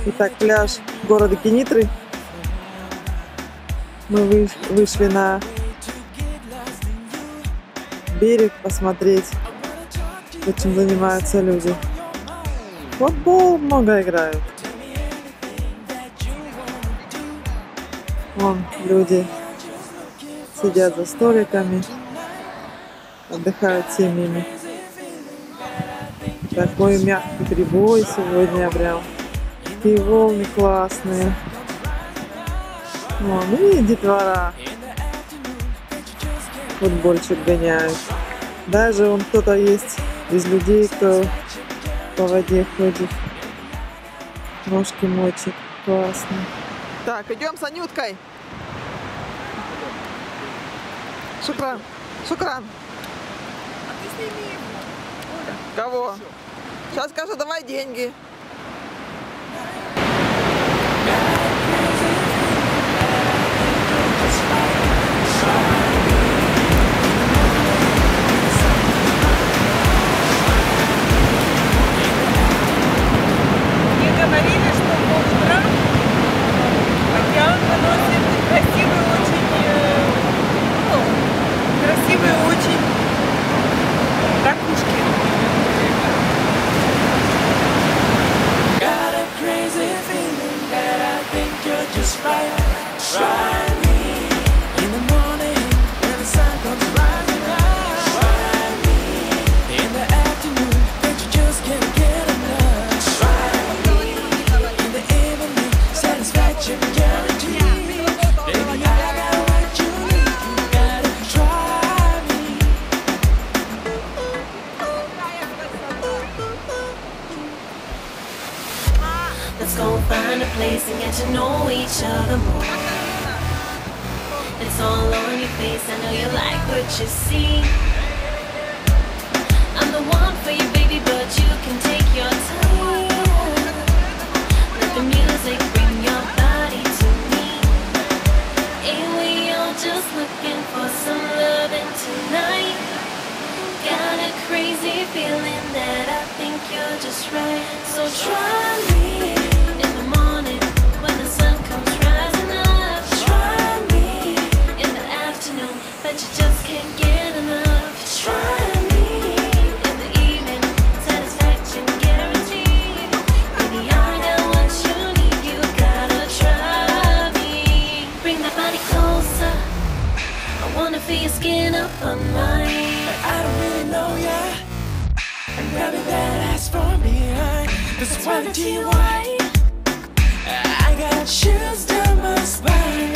Итак, пляж города Кенитры. Мы вышли на берег посмотреть, чем занимаются люди. Футбол много играют. Вон люди сидят за столиками, отдыхают семьями. Такой мягкий прибой сегодня прям. Такие волны классные. Вон, и детвора футбольчик гоняют. Даже вон кто-то есть из людей, кто по воде ходит. Ножки мочит. Классно. Так, идем с Анюткой. Шукран. Шукран. А ты сними его. Кого? Сейчас скажу, давай деньги. Мне говорили, что по утрам океан выносит красивые очень ракушки. Let's go find a place and get to know each other more. It's all on your face, I know you like what you see. I'm the one for you, baby, but you can take your time. Let the music bring your body to me. Ain't we all just looking for some loving tonight? Got a crazy feeling that I think you're just right. So try me in the morning when the sun comes rising up. Try me in the afternoon, but you just can't get enough. Try me in the evening, satisfaction guaranteed. Baby, I got what you need, you gotta try me. Bring that body closer, I wanna feel your skin up on mine. I don't really know ya. I'm grabbing that ass from behind. That's why the G-Y. I got chills down my spine.